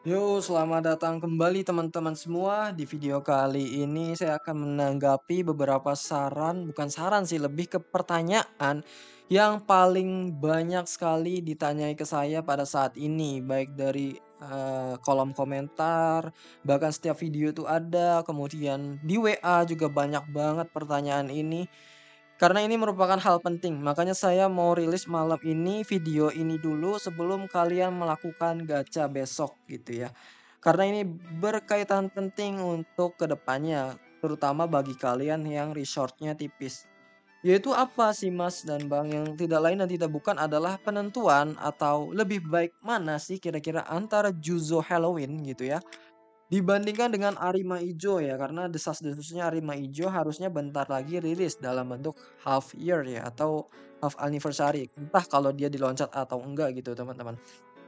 Yo, selamat datang kembali teman-teman semua. Di video kali ini saya akan menanggapi beberapa saran, bukan saran sih, lebih ke pertanyaan yang paling banyak sekali ditanyai ke saya pada saat ini, baik dari kolom komentar, bahkan setiap video itu ada, kemudian di WA juga banyak banget pertanyaan ini. Karena ini merupakan hal penting, makanya saya mau rilis malam ini video ini dulu sebelum kalian melakukan gacha besok gitu ya. Karena ini berkaitan penting untuk kedepannya, terutama bagi kalian yang resource-nya tipis. Yaitu apa sih Mas dan Bang, yang tidak lain dan tidak bukan adalah penentuan atau lebih baik mana sih kira-kira antara Juzo Halloween gitu ya, dibandingkan dengan Arima Ijo ya, karena desas-desusnya Arima Ijo harusnya bentar lagi rilis dalam bentuk half year ya atau half anniversary. Entah kalau dia diloncat atau enggak gitu teman-teman.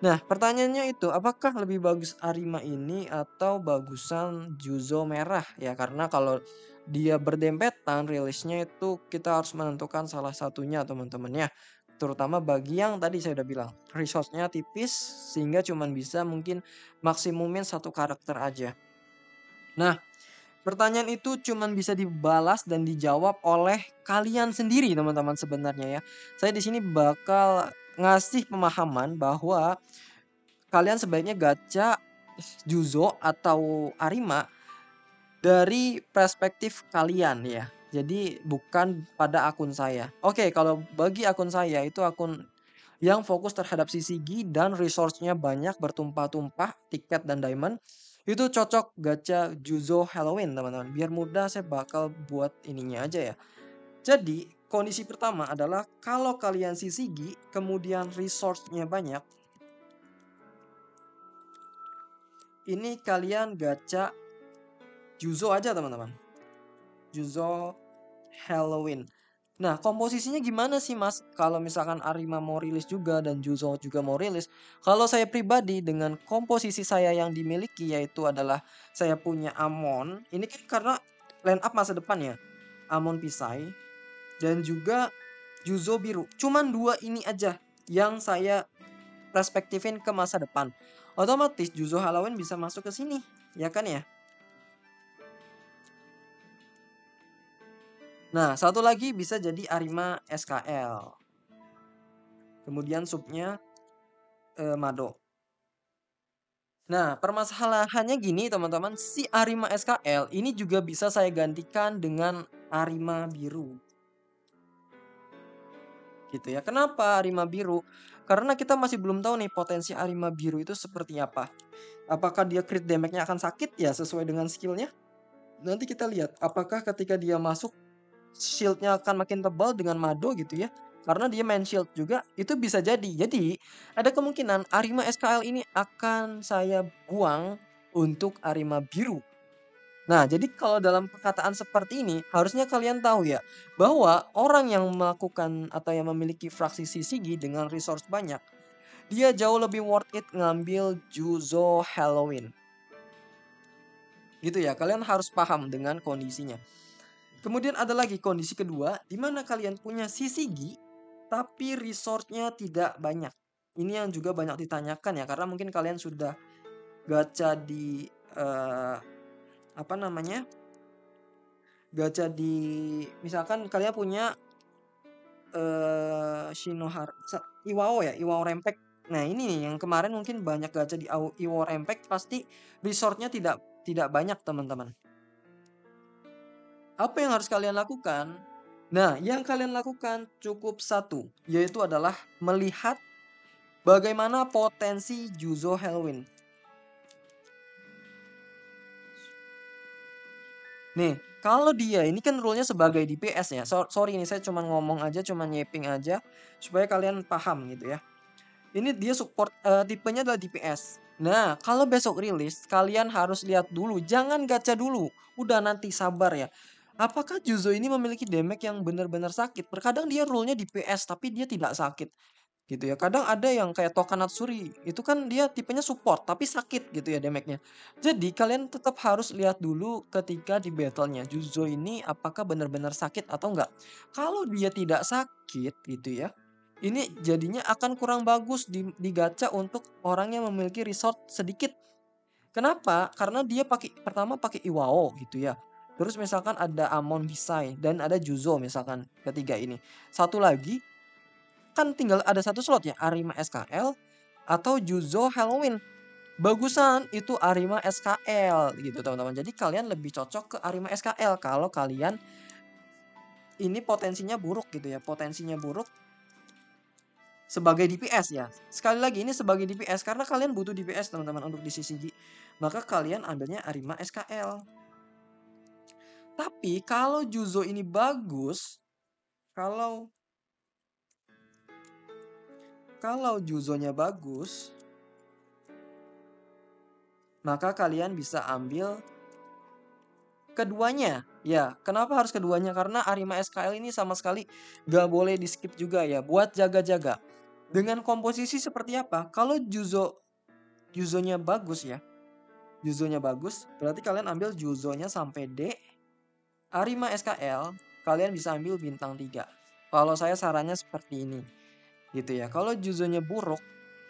Nah pertanyaannya itu apakah lebih bagus Arima ini atau bagusan Juzo merah ya, karena kalau dia berdempetan rilisnya itu kita harus menentukan salah satunya teman-teman ya. Terutama bagi yang tadi saya udah bilang resource-nya tipis sehingga cuman bisa mungkin maksimumin satu karakter aja. Nah, pertanyaan itu cuman bisa dibalas dan dijawab oleh kalian sendiri teman-teman sebenarnya ya. Saya di sini bakal ngasih pemahaman bahwa kalian sebaiknya gacha Juzo atau Arima dari perspektif kalian ya. Jadi bukan pada akun saya. Oke, kalau bagi akun saya itu akun yang fokus terhadap CCG dan resource-nya banyak bertumpah-tumpah, tiket dan diamond. Itu cocok gacha Juzo Halloween teman-teman. Biar mudah saya bakal buat ininya aja ya. Jadi kondisi pertama adalah kalau kalian CCG kemudian resource-nya banyak. Ini kalian gacha Juzo aja teman-teman. Juzo Halloween. Nah, komposisinya gimana sih Mas? Kalau misalkan Arima mau rilis juga dan Juzo juga mau rilis. Kalau saya pribadi dengan komposisi saya yang dimiliki yaitu adalah saya punya Amon. Ini kan karena line up masa depan ya. Amon Pisai dan juga Juzo biru. Cuman dua ini aja yang saya perspektifin ke masa depan. Otomatis Juzo Halloween bisa masuk ke sini, ya kan ya? Nah, satu lagi bisa jadi Arima SKL. Kemudian subnya Mado. Nah, permasalahannya gini teman-teman, si Arima SKL ini juga bisa saya gantikan dengan Arima biru. Gitu ya. Kenapa Arima biru? Karena kita masih belum tahu nih potensi Arima biru itu seperti apa. Apakah dia crit damage-nya akan sakit ya sesuai dengan skillnya? Nanti kita lihat apakah ketika dia masuk shield-nya akan makin tebal dengan Mado gitu ya. Karena dia main shield juga, itu bisa jadi. Jadi, ada kemungkinan Arima SKL ini akan saya buang untuk Arima biru. Nah, jadi kalau dalam perkataan seperti ini, harusnya kalian tahu ya, bahwa orang yang melakukan atau yang memiliki fraksi CCG dengan resource banyak, dia jauh lebih worth it ngambil Juzo Halloween. Gitu ya, kalian harus paham dengan kondisinya. Kemudian ada lagi kondisi kedua, di mana kalian punya CCG, tapi resource-nya tidak banyak. Ini yang juga banyak ditanyakan ya, karena mungkin kalian sudah gacha di apa namanya? Gacha di misalkan kalian punya Iwao ya, Iwao Rempek. Nah, ini nih yang kemarin mungkin banyak gacha di Iwao Rempek pasti resource-nya tidak banyak, teman-teman. Apa yang harus kalian lakukan? Nah, yang kalian lakukan cukup satu, yaitu adalah melihat bagaimana potensi Juzo Halloween. Nih, kalau dia ini kan rule-nya sebagai DPS ya. Sorry ini saya cuma ngomong aja, cuma nyeping aja supaya kalian paham gitu ya. Ini dia support tipenya adalah DPS. Nah, kalau besok rilis kalian harus lihat dulu, jangan gacha dulu. Udah nanti sabar ya. Apakah Juzo ini memiliki damage yang benar-benar sakit? Terkadang dia rule-nya DPS tapi dia tidak sakit. Gitu ya. Kadang ada yang kayak Tokanatsuri, itu kan dia tipenya support tapi sakit gitu ya damage-nya. Jadi kalian tetap harus lihat dulu ketika di battle-nya, Juzo ini apakah benar-benar sakit atau enggak. Kalau dia tidak sakit gitu ya, ini jadinya akan kurang bagus di gacha untuk orang yang memiliki resource sedikit. Kenapa? Karena dia pertama pakai Iwao gitu ya. Terus misalkan ada Amon Bisai dan ada Juzo misalkan ketiga ini. Satu lagi kan tinggal ada satu slot ya, Arima SKL atau Juzo Halloween. Bagusan itu Arima SKL gitu teman-teman. Jadi kalian lebih cocok ke Arima SKL kalau kalian ini potensinya buruk gitu ya. Potensinya buruk sebagai DPS ya. Sekali lagi ini sebagai DPS karena kalian butuh DPS teman-teman untuk di CCG. Maka kalian ambilnya Arima SKL. Tapi kalau Juzo ini bagus, kalau Juzonya bagus, maka kalian bisa ambil keduanya. Ya, kenapa harus keduanya? Karena Arima SKL ini sama sekali gak boleh di skip juga ya. Buat jaga-jaga. Dengan komposisi seperti apa? Kalau Juzonya bagus ya. Juzonya bagus, berarti kalian ambil Juzonya sampai D. Arima SKL, kalian bisa ambil bintang 3. Kalau saya sarannya seperti ini. Gitu ya. Kalau Juzonya buruk,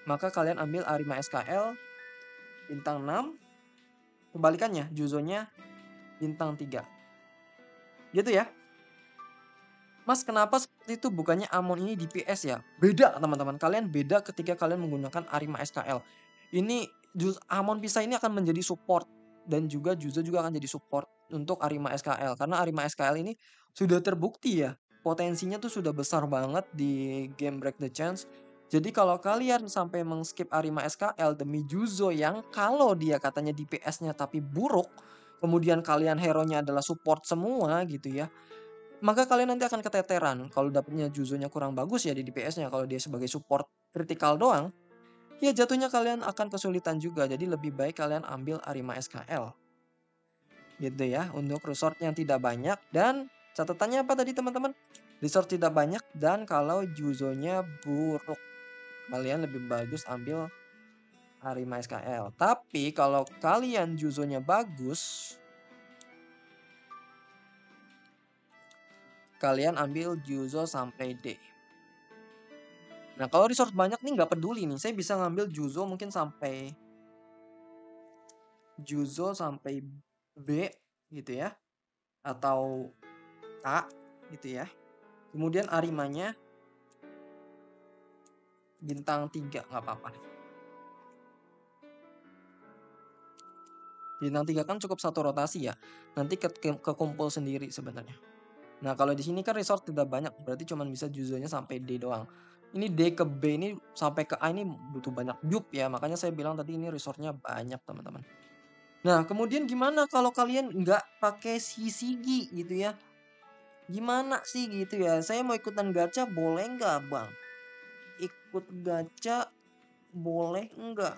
maka kalian ambil Arima SKL bintang 6. Kebalikannya, Juzonya bintang 3. Gitu ya. Mas, kenapa seperti itu? Bukannya Amon ini DPS ya? Beda teman-teman. Kalian beda ketika kalian menggunakan Arima SKL. Ini Amon bisa ini akan menjadi support. Dan juga Juzo juga akan jadi support untuk Arima SKL. Karena Arima SKL ini sudah terbukti ya. Potensinya tuh sudah besar banget di game Break the Chance. Jadi kalau kalian sampai mengskip Arima SKL demi Juzo yang kalau dia katanya DPS-nya tapi buruk. Kemudian kalian hero-nya adalah support semua gitu ya. Maka kalian nanti akan keteteran. Kalau dapetnya Juzonya kurang bagus ya di DPS-nya. Kalau dia sebagai support critical doang. Ya jatuhnya kalian akan kesulitan juga. Jadi lebih baik kalian ambil Arima SKL. Gitu ya. Untuk resort yang tidak banyak. Dan catatannya apa tadi teman-teman? Resort tidak banyak. Dan kalau Juzonya buruk. Kalian lebih bagus ambil Arima SKL. Tapi kalau kalian Juzonya bagus. Kalian ambil Juzo sampai D. Nah kalau resource banyak nih nggak peduli nih. Saya bisa ngambil Juzo mungkin sampai B gitu ya. Atau A gitu ya. Kemudian Arimanya bintang 3 nggak apa-apa. Bintang 3 kan cukup satu rotasi ya. Nanti kekumpul sendiri sebenarnya. Nah kalau di sini kan resource tidak banyak. Berarti cuma bisa Juzonya sampai D doang. Ini D ke B ini sampai ke A ini butuh banyak jub ya. Makanya saya bilang tadi ini resource-nya banyak teman-teman. Nah kemudian gimana kalau kalian nggak pakai CCG gitu ya. Gimana sih gitu ya. Saya mau ikutan gacha boleh nggak bang? Ikut gacha boleh nggak?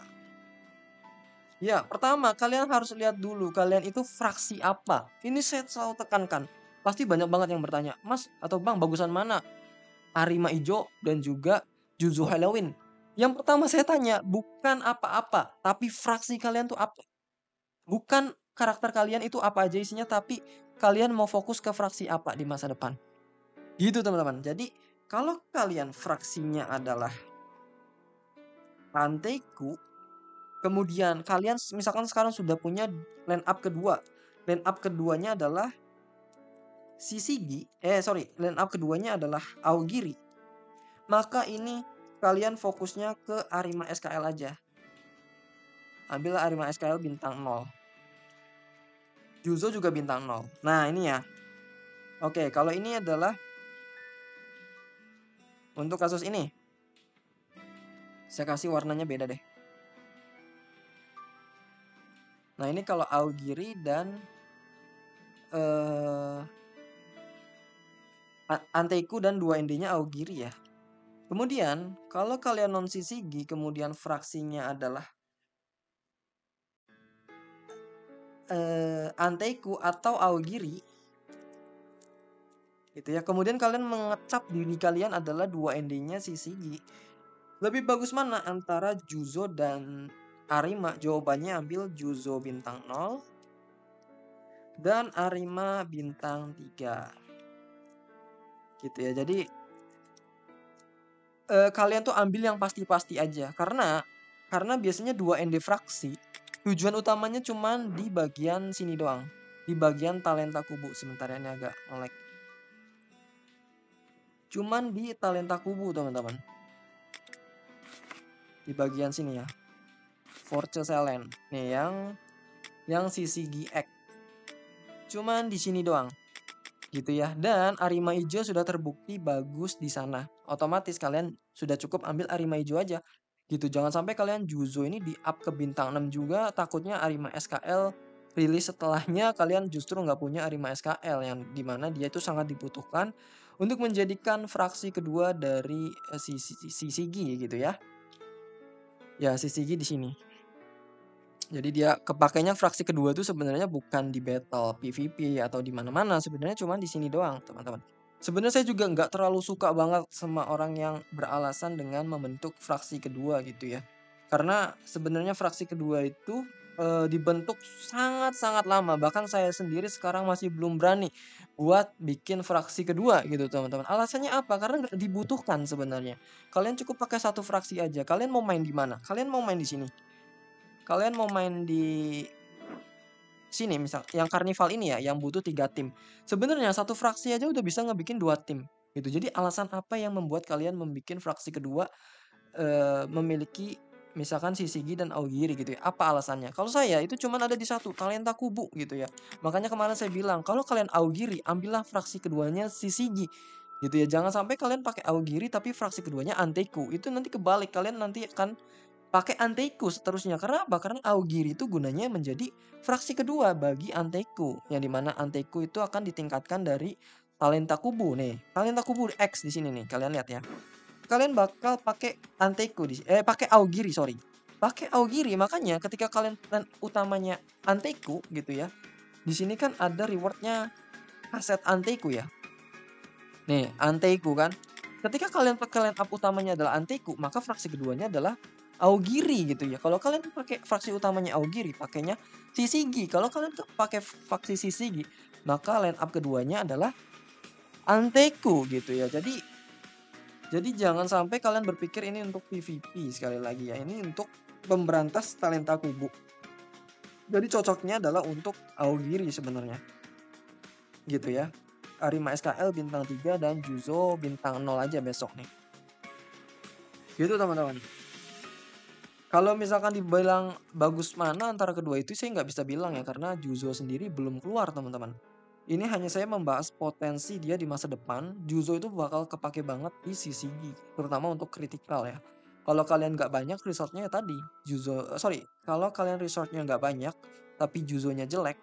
Ya pertama kalian harus lihat dulu kalian itu fraksi apa. Ini saya selalu tekankan. Pasti banyak banget yang bertanya. Mas atau bang bagusan mana? Arima Ijo dan juga Juzo Halloween. Yang pertama saya tanya bukan apa-apa. Tapi fraksi kalian tuh apa? Bukan karakter kalian itu apa aja isinya. Tapi kalian mau fokus ke fraksi apa di masa depan. Gitu teman-teman. Jadi kalau kalian fraksinya adalah Panteiku. Kemudian kalian misalkan sekarang sudah punya line up kedua. Line up keduanya adalah Shishigi. Line up keduanya adalah Aogiri. Maka ini kalian fokusnya ke Arima SKL aja. Ambillah Arima SKL bintang 0. Juzo juga bintang 0. Nah ini ya. Oke kalau ini adalah untuk kasus ini. Saya kasih warnanya beda deh. Nah ini kalau Aogiri dan Anteiku dan 2 ND-nya Aogiri ya. Kemudian kalau kalian non Shishigi kemudian fraksinya adalah Anteiku atau Aogiri gitu ya. Kemudian kalian mengecap diri kalian adalah 2 ND-nya Shishigi. Lebih bagus mana antara Juzo dan Arima? Jawabannya ambil Juzo bintang 0 dan Arima bintang 3. Gitu ya. Jadi kalian tuh ambil yang pasti-pasti aja karena biasanya 2 ND fraksi Tujuan utamanya cuman di bagian sini doang. Di bagian talenta kubu. Sebentar ya, ini agak nge-lag. Cuman di talenta kubu teman-teman. Di bagian sini ya. Force Selen. Nih yang CCG X. Cuman di sini doang. Gitu ya. Dan Arima Ijo sudah terbukti bagus di sana. Otomatis kalian sudah cukup ambil Arima Ijo aja. Gitu. Jangan sampai kalian Juzo ini di up ke bintang 6 juga. Takutnya Arima SKL rilis setelahnya kalian justru nggak punya Arima SKL. Yang dimana dia itu sangat dibutuhkan untuk menjadikan fraksi kedua dari si Sigi gitu ya. Ya si Sigi di sini. Jadi dia kepakainya fraksi kedua itu sebenarnya bukan di battle PvP atau di mana-mana, sebenarnya cuma di sini doang, teman-teman. Sebenarnya saya juga nggak terlalu suka banget sama orang yang beralasan dengan membentuk fraksi kedua gitu ya. Karena sebenarnya fraksi kedua itu dibentuk sangat-sangat lama. Bahkan saya sendiri sekarang masih belum berani buat bikin fraksi kedua gitu, teman-teman. Alasannya apa? Karena nggak dibutuhkan sebenarnya. Kalian cukup pakai satu fraksi aja. Kalian mau main di mana? Kalian mau main di sini. Kalian mau main di sini misal yang karnival ini ya yang butuh 3 tim. Sebenarnya satu fraksi aja udah bisa ngebikin 2 tim gitu. Jadi alasan apa yang membuat kalian membikin fraksi kedua memiliki misalkan Shishigi dan Aogiri gitu ya. Apa alasannya? Kalau saya itu cuman ada di satu, talenta kubu gitu ya. Makanya kemarin saya bilang, kalau kalian Aogiri, ambillah fraksi keduanya Shishigi gitu ya. Jangan sampai kalian pakai Aogiri tapi fraksi keduanya Anteku. Itu nanti kebalik, kalian nanti akan pakai Anteku seterusnya. Karena apa? Karena Aogiri itu gunanya menjadi fraksi kedua bagi Anteku. Yang dimana Anteku itu akan ditingkatkan dari talenta kubu nih. Talenta kubu X di sini nih. Kalian lihat ya. Kalian bakal pakai Anteku pakai Aogiri, sorry. Pakai Aogiri, makanya ketika kalian plan utamanya Anteku gitu ya. Di sini kan ada rewardnya aset Anteku ya. Nih, Anteku kan. Ketika kalian pakai line up utamanya adalah Anteku, maka fraksi keduanya adalah Aogiri gitu ya. Kalau kalian pakai fraksi utamanya Aogiri, pakainya Shishigi. Kalau kalian pakai fraksi Shishigi, maka line up keduanya adalah Anteku gitu ya. Jadi jangan sampai kalian berpikir ini untuk PvP sekali lagi ya. Ini untuk pemberantas talenta kubu. Jadi cocoknya adalah untuk Aogiri sebenarnya. Gitu ya. Arima SKL bintang 3 dan Juzo bintang 0 aja besok nih. Gitu teman-teman. Kalau misalkan dibilang bagus mana antara kedua itu saya nggak bisa bilang ya. Karena Juzo sendiri belum keluar teman-teman. Ini hanya saya membahas potensi dia di masa depan. Juzo itu bakal kepake banget di CCG. Terutama untuk kritikal ya. Kalau kalian nggak banyak resortnya ya tadi. Kalau kalian resortnya nggak banyak. Tapi Juzonya jelek.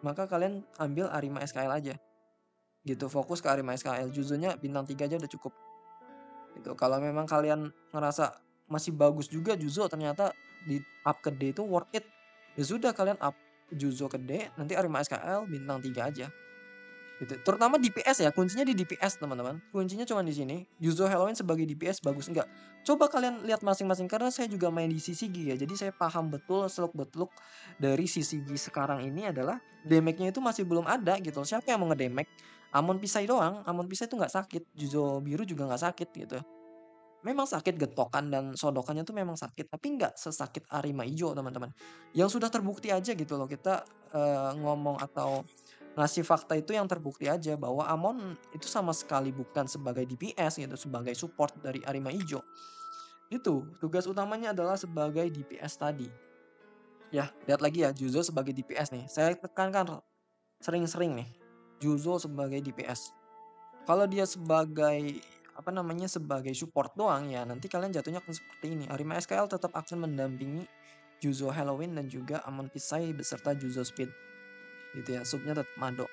Maka kalian ambil Arima SKL aja. Gitu, fokus ke Arima SKL. Juzonya bintang 3 aja udah cukup. Gitu. Kalau memang kalian ngerasa masih bagus juga Juzo ternyata di up ke D itu worth it. Ya sudah kalian up Juzo ke D. Nanti Arima SKL bintang 3 aja. Gitu. Terutama DPS ya, kuncinya di DPS teman-teman. Kuncinya cuma di sini. Juzo Halloween sebagai DPS bagus enggak? Coba kalian lihat masing-masing karena saya juga main di CCG ya. Jadi saya paham betul seluk-beluk dari CCG sekarang ini adalah damage-nya itu masih belum ada gitu. Siapa yang mau ngedamage? Amon Pisai doang. Amon Pisai itu nggak sakit. Juzo biru juga nggak sakit gitu. Memang sakit getokan dan sodokannya tuh memang sakit, tapi nggak sesakit Arima Ijo teman-teman. Yang sudah terbukti aja gitu loh kita ngomong atau ngasih fakta itu yang terbukti aja bahwa Amon itu sama sekali bukan sebagai DPS gitu, sebagai support dari Arima Ijo. Itu tugas utamanya adalah sebagai DPS tadi. Ya, lihat lagi ya Juzo sebagai DPS nih. Saya tekankan sering-sering nih. Juzo sebagai DPS. Kalau dia sebagai sebagai support doang ya nanti kalian jatuhnya akan seperti ini. Arima SKL tetap akan mendampingi Juzo Halloween dan juga Amon Pisai beserta Juzo Speed. Gitu ya, subnya tetap Mado.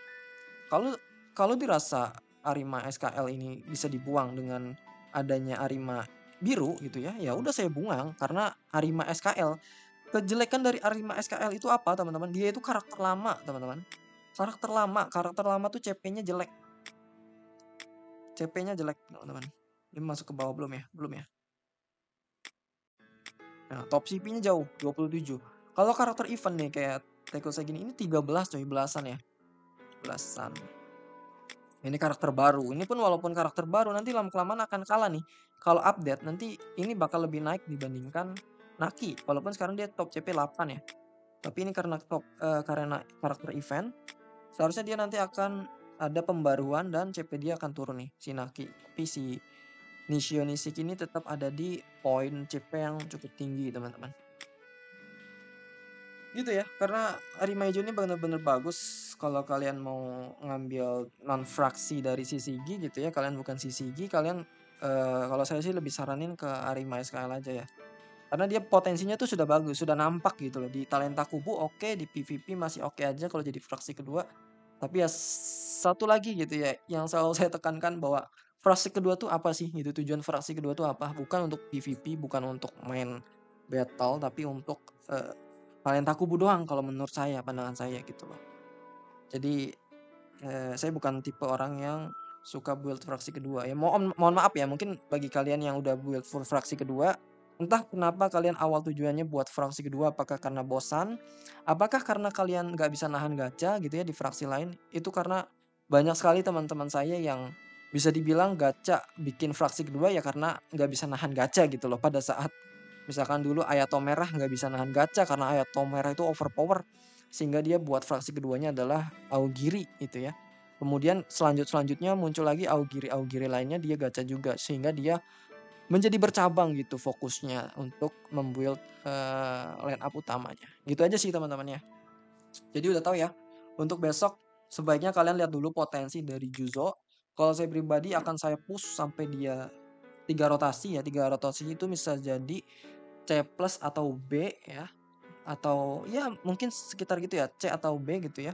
Kalau dirasa Arima SKL ini bisa dibuang dengan adanya Arima biru gitu ya, ya udah saya buang karena Arima SKL. Kejelekan dari Arima SKL itu apa teman-teman? Dia itu karakter lama teman-teman. Karakter lama tuh CP-nya jelek. CP-nya jelek teman-teman. Ini masuk ke bawah belum ya? Belum ya. Nah, top CP-nya jauh 27. Kalau karakter event nih kayak Teko segini ini 13 coy, belasan ya. Belasan. Ini karakter baru. Ini pun walaupun karakter baru nanti lama-kelamaan akan kalah nih. Kalau update nanti ini bakal lebih naik dibandingkan Naki. Walaupun sekarang dia top CP 8 ya. Tapi ini karena karakter event, seharusnya dia nanti akan ada pembaruan dan CP dia akan turun nih, si Naki. Tapi si Nishio Nishiki ini tetap ada di poin CP yang cukup tinggi, teman-teman. Gitu ya, karena Arimaijo ini bener-bener bagus kalau kalian mau ngambil non fraksi dari CCG gitu ya, kalian bukan CCG, kalian kalau saya sih lebih saranin ke Arima SKL aja ya. Karena dia potensinya tuh sudah bagus, sudah nampak gitu loh. Di talenta kubu oke, di PVP masih oke aja kalau jadi fraksi kedua. Tapi ya satu lagi gitu ya, yang selalu saya tekankan bahwa fraksi kedua tuh apa sih gitu, tujuan fraksi kedua tuh apa? Bukan untuk PVP, bukan untuk main battle, tapi untuk talenta kubu doang kalau menurut saya, pandangan saya gitu loh. Jadi saya bukan tipe orang yang suka build fraksi kedua ya. Mohon maaf ya, mungkin bagi kalian yang udah build full fraksi kedua, entah kenapa kalian awal tujuannya buat fraksi kedua, apakah karena bosan, apakah karena kalian nggak bisa nahan gacha gitu ya di fraksi lain, itu karena banyak sekali teman-teman saya yang bisa dibilang gacha bikin fraksi kedua ya karena nggak bisa nahan gacha gitu loh pada saat misalkan dulu Ayato Merah nggak bisa nahan gacha karena Ayato Merah itu overpower sehingga dia buat fraksi keduanya adalah Aogiri gitu ya. Kemudian selanjutnya muncul lagi Aogiri lainnya dia gacha juga sehingga dia menjadi bercabang gitu fokusnya untuk membuild line up utamanya. Gitu aja sih teman-teman ya. Jadi udah tahu ya. Untuk besok sebaiknya kalian lihat dulu potensi dari Juzo. Kalau saya pribadi akan saya push sampai dia 3 rotasi ya. 3 rotasi itu bisa jadi C plus atau B ya, atau ya mungkin sekitar gitu ya, C atau B gitu ya.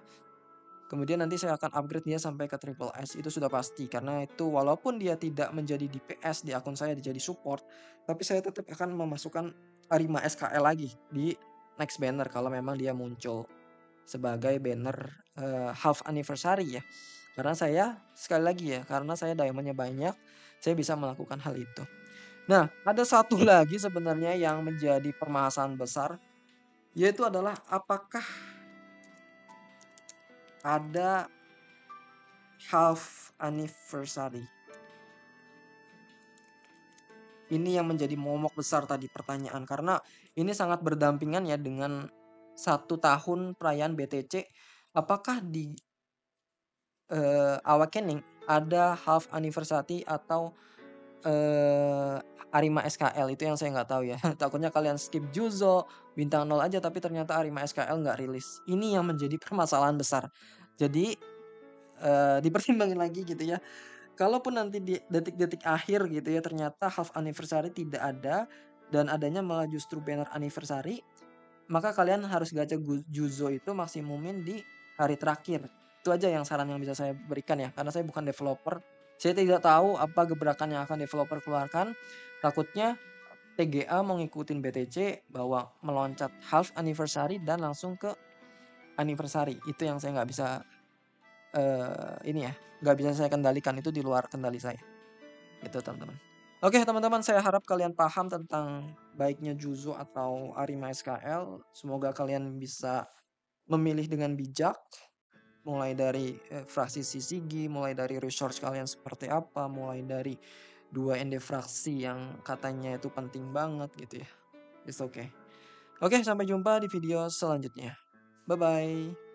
Kemudian nanti saya akan upgrade dia sampai ke triple S, itu sudah pasti. Karena itu walaupun dia tidak menjadi DPS di akun saya jadi support, tapi saya tetap akan memasukkan Arima SKL lagi di next banner kalau memang dia muncul sebagai banner half anniversary ya. Karena saya sekali lagi ya, karena saya diamondnya banyak, saya bisa melakukan hal itu. Nah, ada satu lagi sebenarnya yang menjadi permasalahan besar, yaitu adalah apakah ada half anniversary. Ini yang menjadi momok besar tadi pertanyaan, karena ini sangat berdampingan ya dengan 1 tahun perayaan BTC. Apakah di Awakening ada half anniversary atau Arima SKL, itu yang saya nggak tahu ya. Takutnya kalian skip Juzo, bintang 0 aja tapi ternyata Arima SKL nggak rilis. Ini yang menjadi permasalahan besar. Jadi dipertimbangin lagi gitu ya. Kalaupun nanti di detik-detik akhir gitu ya ternyata half anniversary tidak ada dan adanya malah justru banner anniversary, maka kalian harus gacha Juzo itu maksimumin di hari terakhir. Itu aja yang saran yang bisa saya berikan ya, karena saya bukan developer. Saya tidak tahu apa gebrakan yang akan developer keluarkan. Takutnya TGA mau ngikutin BTC bahwa meloncat half anniversary dan langsung ke anniversary. Itu yang saya nggak bisa ini ya, nggak bisa saya kendalikan, itu di luar kendali saya. Gitu teman-teman. Oke teman-teman, saya harap kalian paham tentang baiknya Juzo atau Arima SKL. Semoga kalian bisa memilih dengan bijak, mulai dari fraksi CCG, mulai dari resource kalian seperti apa, mulai dari 2 ND fraksi yang katanya itu penting banget gitu ya. It's okay. Oke, sampai jumpa di video selanjutnya. Bye-bye.